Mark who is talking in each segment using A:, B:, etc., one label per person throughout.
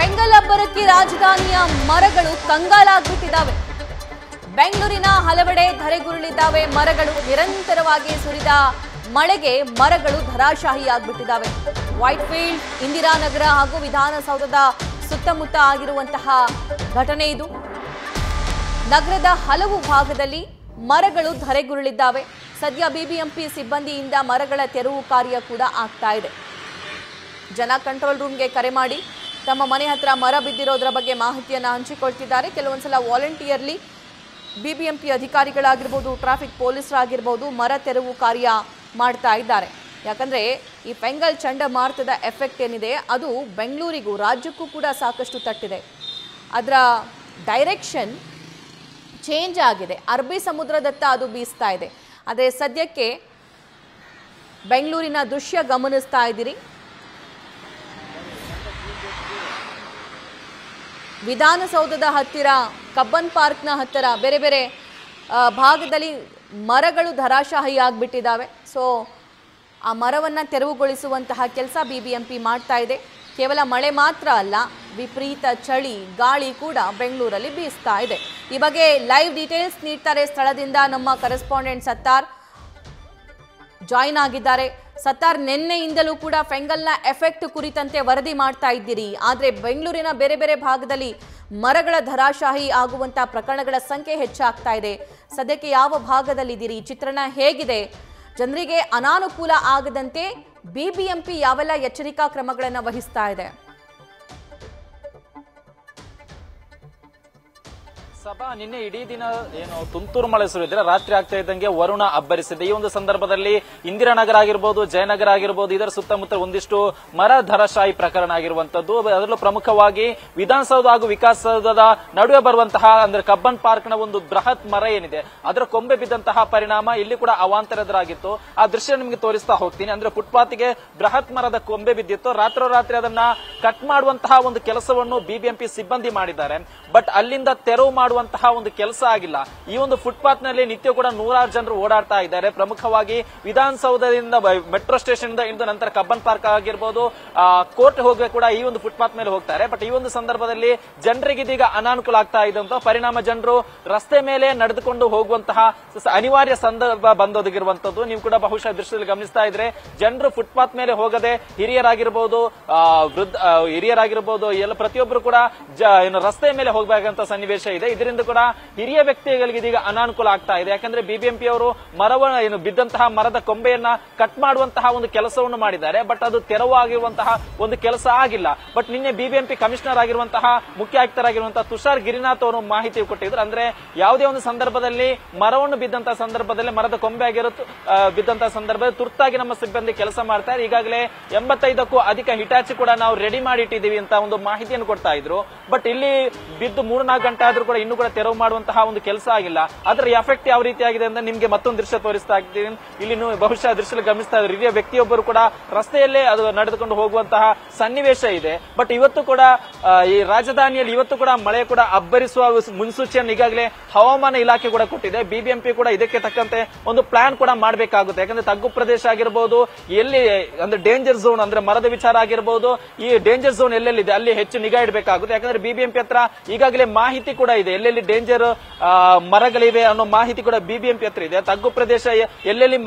A: ಬೆಂಗಲ್ ಅಬ್ಬರಕ್ಕೆ ರಾಜಧಾನಿಯ ಮರಗಳು ಕಂಗಾಲಾಗ್ಬಿಟ್ಟಿದ್ದಾವೆ. ಬೆಂಗಳೂರಿನ ಹಲವೆಡೆ ಧರೆಗುರುಳಿದ್ದಾವೆ ಮರಗಳು. ನಿರಂತರವಾಗಿ ಸುರಿದ ಮಳೆಗೆ ಮರಗಳು ಧರಾಶಾಹಿಯಾಗ್ಬಿಟ್ಟಿದ್ದಾವೆ. ವೈಟ್ಫೀಲ್ಡ್, ಇಂದಿರಾನಗರ ಹಾಗೂ ವಿಧಾನಸೌಧದ ಸುತ್ತಮುತ್ತ ಆಗಿರುವಂತಹ ಘಟನೆ ಇದು. ನಗರದ ಹಲವು ಭಾಗದಲ್ಲಿ ಮರಗಳು ಧರೆಗುರುಳಿದ್ದಾವೆ. ಸದ್ಯ ಬಿಬಿಎಂಪಿ ಸಿಬ್ಬಂದಿಯಿಂದ ಮರಗಳ ತೆರವು ಕಾರ್ಯ ಕೂಡ ಆಗ್ತಾ ಇದೆ. ಜನ ಕಂಟ್ರೋಲ್ ರೂಮ್ಗೆ ಕರೆ ಮಾಡಿ ತಮ್ಮ ಮನೆ ಹತ್ರ ಮರ ಬಿದ್ದಿರೋದ್ರ ಬಗ್ಗೆ ಮಾಹಿತಿಯನ್ನು ಹಂಚಿಕೊಳ್ತಿದ್ದಾರೆ. ಕೆಲವೊಂದ್ಸಲ ವಾಲಂಟಿಯರ್ಲಿ ಬಿಬಿಎಂಪಿ ಅಧಿಕಾರಿಗಳಾಗಿರ್ಬೋದು, ಟ್ರಾಫಿಕ್ ಪೊಲೀಸರಾಗಿರ್ಬೋದು ಮರ ತೆರವು ಕಾರ್ಯ ಮಾಡ್ತಾ ಇದ್ದಾರೆ. ಯಾಕಂದರೆ ಈ ಫೆಂಗಲ್ ಚಂಡಮಾರುತದ ಎಫೆಕ್ಟ್ ಏನಿದೆ ಅದು ಬೆಂಗಳೂರಿಗೂ ರಾಜ್ಯಕ್ಕೂ ಕೂಡ ಸಾಕಷ್ಟು ತಟ್ಟಿದೆ. ಅದರ ಡೈರೆಕ್ಷನ್ ಚೇಂಜ್ ಆಗಿದೆ. ಅರಬ್ಬಿ ಸಮುದ್ರದತ್ತ ಅದು ಬೀಸ್ತಾ ಇದೆ. ಆದರೆ ಸದ್ಯಕ್ಕೆ ಬೆಂಗಳೂರಿನ ದೃಶ್ಯ ಗಮನಿಸ್ತಾ ಇದ್ದೀರಿ. ವಿಧಾನಸೌಧದ ಹತ್ತಿರ, ಕಬ್ಬನ್ ಪಾರ್ಕ್ನ ಹತ್ತಿರ ಬೇರೆ ಬೇರೆ ಭಾಗದಲ್ಲಿ ಮರಗಳು ಧರಾಶಾಹಿಯಾಗ್ಬಿಟ್ಟಿದ್ದಾವೆ. ಸೊ ಆ ಮರವನ್ನು ತೆರವುಗೊಳಿಸುವಂತಹ ಕೆಲಸ ಬಿಬಿಎಂಪಿ ಮಾಡ್ತಾ ಇದೆ. ಕೇವಲ ಮಳೆ ಮಾತ್ರ ಅಲ್ಲ, ವಿಪರೀತ ಚಳಿ, ಗಾಳಿ ಕೂಡ ಬೆಂಗಳೂರಲ್ಲಿ ಬೀಸ್ತಾ ಇದೆ. ಈ ಬಗ್ಗೆ ಲೈವ್ ಡೀಟೇಲ್ಸ್ ನೀಡ್ತಾರೆ ಸ್ಥಳದಿಂದ ನಮ್ಮ ಕರೆಸ್ಪಾಂಡೆಂಟ್ ಸತ್ತಾರ್ ಜಾಯಿನ್ ಆಗಿದ್ದಾರೆ. ಸತ್ತಾರ್, ನಿನ್ನೆಯಿಂದಲೂ ಕೂಡ ಫೆಂಗಲ್ನ ಎಫೆಕ್ಟ್ ಕುರಿತಂತೆ ವರದಿ ಮಾಡ್ತಾ ಇದ್ದೀರಿ. ಆದರೆ ಬೆಂಗಳೂರಿನ ಬೇರೆ ಬೇರೆ ಭಾಗದಲ್ಲಿ ಮರಗಳ ಧರಾಶಾಹಿ ಆಗುವಂತಹ ಪ್ರಕರಣಗಳ ಸಂಖ್ಯೆ ಹೆಚ್ಚಾಗ್ತಾ ಇದೆ. ಸದ್ಯಕ್ಕೆ ಯಾವ ಭಾಗದಲ್ಲಿದ್ದೀರಿ? ಚಿತ್ರಣ ಹೇಗಿದೆ? ಜನರಿಗೆ ಅನಾನುಕೂಲ ಆಗದಂತೆ ಬಿಬಿಎಂಪಿ ಯಾವೆಲ್ಲ ಎಚ್ಚರಿಕಾ ಕ್ರಮಗಳನ್ನು ವಹಿಸ್ತಾ ಇದೆ?
B: ಸಭಾ ನಿನ್ನೆ ಇಡೀ ದಿನ ಏನು ತುಂತುರು ಮಳೆ ಸುರಿದ್ರೆ ರಾತ್ರಿ ಆಗ್ತಾ ಇದ್ದಂಗೆ ವರುಣ ಅಬ್ಬರಿಸಿದೆ. ಈ ಒಂದು ಸಂದರ್ಭದಲ್ಲಿ ಇಂದಿರಾನಗರ ಆಗಿರ್ಬೋದು, ಜಯನಗರ ಆಗಿರ್ಬೋದು, ಇದರ ಸುತ್ತಮುತ್ತ ಒಂದಿಷ್ಟು ಮರ ಧರಾಶಾಹಿ ಪ್ರಕರಣ ಆಗಿರುವಂತದ್ದು. ಅದರಲ್ಲೂ ಪ್ರಮುಖವಾಗಿ ವಿಧಾನಸೌಧ ಹಾಗೂ ವಿಕಾಸಸೌಧದ ನಡುವೆ ಬರುವಂತಹ ಅಂದ್ರೆ ಕಬ್ಬನ್ ಪಾರ್ಕ್ ನ ಒಂದು ಬೃಹತ್ ಮರ ಏನಿದೆ ಅದರ ಕೊಂಬೆ ಬಿದ್ದಂತಹ ಪರಿಣಾಮ ಇಲ್ಲಿ ಕೂಡ ಅವಾಂತರ ಎದುರಾಗಿತ್ತು. ಆ ದೃಶ್ಯ ನಿಮಗೆ ತೋರಿಸ್ತಾ ಹೋಗ್ತೀನಿ. ಅಂದ್ರೆ ಫುಟ್ಪಾತ್ಗೆ ಬೃಹತ್ ಮರದ ಕೊಂಬೆ ಬಿದ್ದಿತ್ತು. ರಾತ್ರೋರಾತ್ರಿ ಅದನ್ನ ಕಟ್ ಮಾಡುವಂತಹ ಒಂದು ಕೆಲಸವನ್ನು ಬಿಬಿಎಂಪಿ ಸಿಬ್ಬಂದಿ ಮಾಡಿದ್ದಾರೆ. ಬಟ್ ಅಲ್ಲಿಂದ ತೆರವು ಮಾಡುವಂತಹ ಒಂದು ಕೆಲಸ ಆಗಿಲ್ಲ. ಈ ಒಂದು ಫುಟ್ಪಾತ್ ನಲ್ಲಿ ನಿತ್ಯ ಕೂಡ ನೂರಾರು ಜನರು ಓಡಾಡ್ತಾ ಇದ್ದಾರೆ. ಪ್ರಮುಖವಾಗಿ ವಿಧಾನಸೌಧದಿಂದ ಮೆಟ್ರೋ ಸ್ಟೇಷನ್ ಇಂದ ನಂತರ ಕಬ್ಬನ್ ಪಾರ್ಕ್ ಆಗಿರ್ಬೋದು, ಕೋರ್ಟ್ ಹೋಗುವ ಕೂಡ ಈ ಒಂದು ಫುಟ್ಪಾತ್ ಮೇಲೆ ಹೋಗ್ತಾರೆ. ಬಟ್ ಈ ಒಂದು ಸಂದರ್ಭದಲ್ಲಿ ಜನರಿಗೆ ಇದೀಗ ಅನಾನುಕೂಲ ಆಗ್ತಾ ಇದ್ದಂತ ಪರಿಣಾಮ ಜನರು ರಸ್ತೆ ಮೇಲೆ ನಡೆದುಕೊಂಡು ಹೋಗುವಂತಹ ಅನಿವಾರ್ಯ ಸಂದರ್ಭ ಬಂದೊದಗಿರುವಂತದ್ದು. ನೀವು ಕೂಡ ಬಹುಶಃ ದೃಶ್ಯದಲ್ಲಿ ಗಮನಿಸ್ತಾ ಇದ್ರೆ ಜನರು ಫುಟ್ಪಾತ್ ಮೇಲೆ ಹೋಗದೆ ಹಿರಿಯರಾಗಿರ್ಬೋದು, ಹಿರಿಯರಾಗಿರ್ಬೋದು ಎಲ್ಲ ಪ್ರತಿಯೊಬ್ಬರು ಕೂಡ ರಸ್ತೆ ಮೇಲೆ ಹೋಗಬೇಕಂತ ಸನ್ನಿವೇಶ ಇದೆ. ಇದರಿಂದ ಕೂಡ ಹಿರಿಯ ವ್ಯಕ್ತಿಗಳಿಗೆ ಇದೀಗ ಅನಾನುಕೂಲ ಆಗ್ತಾ ಇದೆ. ಯಾಕಂದ್ರೆ ಬಿಬಿಎಂಪಿ ಅವರು ಮರವನ್ನು ಬಿದ್ದಂತಹ ಮರದ ಕೊಂಬೆಯನ್ನ ಕಟ್ ಮಾಡುವಂತಹ ಒಂದು ಕೆಲಸವನ್ನು ಮಾಡಿದ್ದಾರೆ. ಬಟ್ ಅದು ತೆರವಾಗಿರುವಂತಹ ಒಂದು ಕೆಲಸ ಆಗಿಲ್ಲ. ಬಟ್ ನಿನ್ನೆ ಬಿಬಿಎಂಪಿ ಕಮಿಷನರ್ ಆಗಿರುವಂತಹ ಮುಖ್ಯ ಆಯುಕ್ತರಾಗಿರುವಂತಹ ತುಷಾರ್ ಗಿರಿನಾಥ್ ಅವರು ಮಾಹಿತಿ ಕೊಟ್ಟಿದ್ರು. ಅಂದ್ರೆ ಯಾವುದೇ ಒಂದು ಸಂದರ್ಭದಲ್ಲಿ ಮರವನ್ನು ಬಿದ್ದಂತಹ ಸಂದರ್ಭದಲ್ಲಿ ಮರದ ಕೊಂಬೆ ಆಗಿರುತ್ತೆ ಬಿದ್ದಂತಹ ಸಂದರ್ಭದಲ್ಲಿ ತುರ್ತಾಗಿ ನಮ್ಮ ಸಿಬ್ಬಂದಿ ಕೆಲಸ ಮಾಡ್ತಾರೆ. ಈಗಾಗಲೇ 85ಕ್ಕೂ ಅಧಿಕ ಹಿಟಾಚಿ ಕೂಡ ನಾವು ರೆಡಿ ಮಾಡಿ ಇಟ್ಟಿದ್ದೀವಿ ಅಂತ ಒಂದು ಮಾಹಿತಿಯನ್ನು ಕೊಡ್ತಾ ಇದ್ರು. ಬಟ್ ಇಲ್ಲಿ ಬಿದ್ದು 3-4 ಗಂಟೆ ಆದ್ರೂ ಕೂಡ ಇನ್ನೂ ಕೂಡ ತೆರವು ಮಾಡುವಂತಹ ಒಂದು ಕೆಲಸ ಆಗಿಲ್ಲ. ಅದರ ಎಫೆಕ್ಟ್ ಯಾವ ರೀತಿ ಆಗಿದೆ ಅಂತ ನಿಮ್ಗೆ ಮತ್ತೊಂದು ದೃಶ್ಯ ತೋರಿಸ್ತಾ ಇದ್ದೀನಿ. ಇಲ್ಲಿ ಬಹುಶಃ ದೃಶ್ಯ ಗಮನಿಸ್ತಾ ಇದ್ದಾರೆ. ಹಿರಿಯ ವ್ಯಕ್ತಿಯೊಬ್ಬರು ಕೂಡ ರಸ್ತೆಯಲ್ಲೇ ಅದು ನಡೆದುಕೊಂಡು ಹೋಗುವಂತಹ ಸನ್ನಿವೇಶ ಇದೆ. ಬಟ್ ಇವತ್ತು ಕೂಡ ಈ ರಾಜಧಾನಿಯಲ್ಲಿ ಇವತ್ತು ಕೂಡ ಮಳೆ ಕೂಡ ಅಬ್ಬರಿಸುವ ಮುನ್ಸೂಚನೆಯನ್ನು ಈಗಾಗಲೇ ಹವಾಮಾನ ಇಲಾಖೆ ಕೂಡ ಕೊಟ್ಟಿದೆ. ಬಿಬಿಎಂಪಿ ಕೂಡ ಇದಕ್ಕೆ ತಕ್ಕಂತೆ ಒಂದು ಪ್ಲಾನ್ ಕೂಡ ಮಾಡಬೇಕಾಗುತ್ತೆ. ಯಾಕಂದ್ರೆ ತಗ್ಗು ಪ್ರದೇಶ ಆಗಿರ್ಬೋದು, ಎಲ್ಲಿ ಅಂದ್ರೆ ಡೇಂಜರ್ ಝೋನ್ ಅಂದ್ರೆ ಮರದ ವಿಚಾರ ಆಗಿರ್ಬೋದು, ಈ ಡೇಂಜರ್ ಝೋನ್ ಎಲ್ಲೆಲ್ಲಿದೆ ಅಲ್ಲಿ ಹೆಚ್ಚು ನಿಗಾ ಇಡಬೇಕಾಗುತ್ತೆ. ಯಾಕಂದ್ರೆ ಬಿಬಿಎಂಪಿ ಹತ್ರ ಈಗಾಗಲೇ ಮಾಹಿತಿ ಕೂಡ ಇದೆ. ಎಲ್ಲೆಲ್ಲಿ ಡೇಂಜರ್ ಮರಗಳಿವೆ ಅನ್ನೋ ಮಾಹಿತಿ ಕೂಡ ಬಿಬಿಎಂಪಿ ಹತ್ರ ಇದೆ. ತಗ್ಗು ಪ್ರದೇಶ ಎಲ್ಲೆಲ್ಲಿ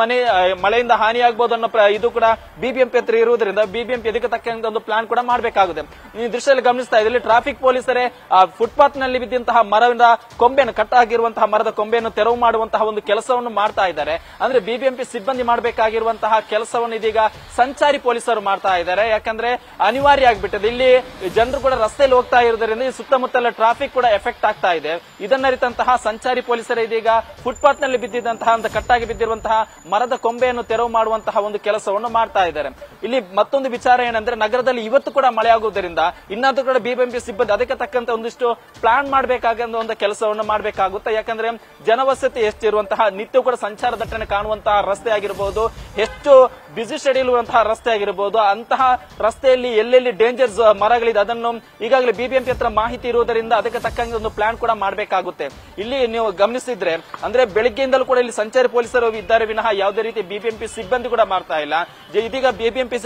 B: ಮಳೆಯಿಂದ ಹಾನಿಯಾಗಬಹುದು ಅನ್ನೋ ಇದು ಕೂಡ ಬಿಬಿಎಂಪಿ ಹತ್ರ ಇರುವುದರಿಂದ ಬಿಬಿಎಂಪಿ ಇದಕ್ಕೆ ತಕ್ಕಂತೆ ಒಂದು ಪ್ಲಾನ್ ಕೂಡ ಮಾಡಬೇಕಾಗುತ್ತೆ. ಈ ದೃಶ್ಯದಲ್ಲಿ ಗಮನಿಸ್ತಾ ಇದೆ, ಟ್ರಾಫಿಕ್ ಪೊಲೀಸರೇ ಫುಟ್ಪಾತ್ ನಲ್ಲಿ ಬಿದ್ದಂತಹ ಮರದ ಕೊಂಬೆಯನ್ನು ಕಟ್ ಆಗಿರುವಂತಹ ಮರದ ಕೊಂಬೆಯನ್ನು ತೆರವು ಮಾಡುವಂತಹ ಒಂದು ಕೆಲಸವನ್ನು ಮಾಡ್ತಾ ಇದ್ದಾರೆ. ಅಂದ್ರೆ ಬಿಬಿಎಂಪಿ ಸಿಬ್ಬಂದಿ ಮಾಡಬೇಕಾಗಿರುವಂತಹ ಕೆಲಸವನ್ನು ಇದೀಗ ಸಂಚಾರಿ ಪೊಲೀಸರು ಮಾಡ್ತಾ ಇದ್ದಾರೆ. ಯಾಕಂದ್ರೆ ಅನಿವಾರ್ಯ ಆಗಿಬಿಟ್ಟದೆ. ಇಲ್ಲಿ ಜನರು ಕೂಡ ರಸ್ತೆಯಲ್ಲಿ ಹೋಗ್ತಾ ಇರೋದ್ರಿಂದ ಈ ಸುತ್ತಮುತ್ತಲ ಟ್ರಾಫಿಕ್ ಕೂಡ ಎಫೆಕ್ಟ್ ಆಗ್ತಾ ಇದೆ. ಇದನ್ನರಿತಂತಹ ಸಂಚಾರಿ ಪೊಲೀಸರು ಇದೀಗ ಫುಟ್ಪಾತ್ ನಲ್ಲಿ ಬಿದ್ದಿದ್ದಂತಹ ಕಟ್ಟಾಗಿ ಬಿದ್ದಿರುವಂತಹ ಮರದ ಕೊಂಬೆಯನ್ನು ತೆರವು ಮಾಡುವಂತಹ ಒಂದು ಕೆಲಸವನ್ನು ಮಾಡ್ತಾ ಇದ್ದಾರೆ. ಇಲ್ಲಿ ಮತ್ತೊಂದು ವಿಚಾರ ಏನಂದ್ರೆ ನಗರದಲ್ಲಿ ಇವತ್ತು ಕೂಡ ಮಳೆ ಆಗುವುದರಿಂದ ಇನ್ನಾದ್ರೂ ಕೂಡ ಬಿಬಿಎಂಪಿ ಸಿಬ್ಬಂದಿ ಅದಕ್ಕೆ ತಕ್ಕಂತೆ ಒಂದಿಷ್ಟು ಪ್ಲಾನ್ ಮಾಡಬೇಕಾದ ಒಂದು ಕೆಲಸವನ್ನು ಮಾಡಬೇಕಾಗುತ್ತೆ. ಯಾಕಂದ್ರೆ ಜನವಸತಿ ಎಷ್ಟಿರುವಂತಹ ನಿತ್ಯ ಕೂಡ ಸಂಚಾರ ದಟ್ಟಣೆ ಕಾಣುವಂತಹ ರಸ್ತೆ ಆಗಿರಬಹುದು, ಹೆಚ್ಚು ಬಿಸಿ ಶೆಡ್ಯೂಲ್ ಇರುವಂತಹ ರಸ್ತೆ ಆಗಿರಬಹುದು, ಅಂತಹ ರಸ್ತೆಯಲ್ಲಿ ಎಲ್ಲೆಲ್ಲಿ ಡೇಂಜರ್ ಮರಗಳಿದೆ ಅದನ್ನು ಈಗಾಗಲೇ ಬಿಬಿಎಂಪಿ ಹತ್ರ ಮಾಹಿತಿ ಇರುವುದರಿಂದ ಅದಕ್ಕೆ ತಕ್ಕಂತೆ ಒಂದು ಪ್ಲಾನ್ ಕೂಡ ಕೂಡ ಮಾಡಬೇಕಾಗುತ್ತೆ. ಇಲ್ಲಿ ನೀವು ಗಮನಿಸಿದ್ರೆ ಅಂದ್ರೆ ಬೆಳಿಗ್ಗೆಯಿಂದಲೂ ಕೂಡ ಇಲ್ಲಿ ಸಂಚಾರಿ ಪೊಲೀಸರು ಇದ್ದಾರೆ ವಿನಃ ಯಾವುದೇ ರೀತಿ ಬಿಬಿಎಂಪಿ ಸಿಬ್ಬಂದಿ ಕೂಡ ಮಾಡ್ತಾ ಇಲ್ಲ. ಇದೀಗ ಬಿಬಿಎಂಪಿ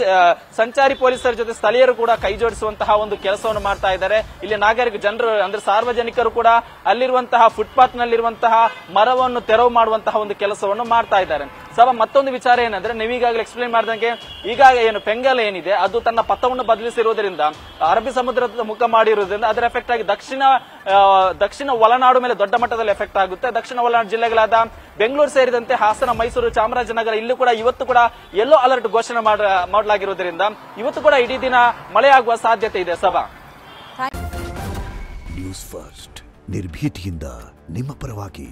B: ಸಂಚಾರಿ ಪೊಲೀಸರ ಜೊತೆ ಸ್ಥಳೀಯರು ಕೂಡ ಕೈ ಜೋಡಿಸುವಂತಹ ಒಂದು ಕೆಲಸವನ್ನು ಮಾಡ್ತಾ ಇದ್ದಾರೆ. ಇಲ್ಲಿ ನಾಗರಿಕ ಜನರು ಅಂದ್ರೆ ಸಾರ್ವಜನಿಕರು ಕೂಡ ಅಲ್ಲಿರುವಂತಹ ಫುಟ್ಪಾತ್ ನಲ್ಲಿರುವಂತಹ ಮರವನ್ನು ತೆರವು ಮಾಡುವಂತಹ ಒಂದು ಕೆಲಸವನ್ನು ಮಾಡ್ತಾ ಇದ್ದಾರೆ. ಮತ್ತೊಂದು ವಿಚಾರ ಏನಂದ್ರೆ ನೀವೀಗಾಗಲೇ ಎಕ್ಸ್ಪ್ಲೇನ್ ಮಾಡಿದಂಗೆ ಈಗ ಏನು ಪೆಂಗಾಲ್ ಏನಿದೆ ಅದು ತನ್ನ ಪಥವನ್ನು ಬದಲಿಸಿರುವುದರಿಂದ ಅರಬ್ಬಿ ಸಮುದ್ರದ ಮುಖ ಮಾಡಿರುವುದರಿಂದ ಅದರ ಎಫೆಕ್ಟ್ ಆಗಿ ದಕ್ಷಿಣ ಒಳನಾಡು ಮೇಲೆ ದೊಡ್ಡ ಮಟ್ಟದಲ್ಲಿ ಎಫೆಕ್ಟ್ ಆಗುತ್ತೆ. ದಕ್ಷಿಣ ಒಳನಾಡು ಜಿಲ್ಲೆಗಳಾದ ಬೆಂಗಳೂರು ಸೇರಿದಂತೆ ಹಾಸನ, ಮೈಸೂರು, ಚಾಮರಾಜನಗರ ಇಲ್ಲೂ ಕೂಡ ಇವತ್ತು ಕೂಡ ಯೆಲ್ಲೋ ಅಲರ್ಟ್ ಘೋಷಣೆ ಮಾಡಲಾಗಿರುವುದರಿಂದ ಇವತ್ತು ಕೂಡ ಇಡೀ ದಿನ ಮಳೆಯಾಗುವ ಸಾಧ್ಯತೆ ಇದೆ.
C: ನ್ಯೂಸ್ ಫಸ್ಟ್ ನಿರ್ಭೀತಿಯಿಂದ ನಿಮ್ಮ ಪರವಾಗಿ.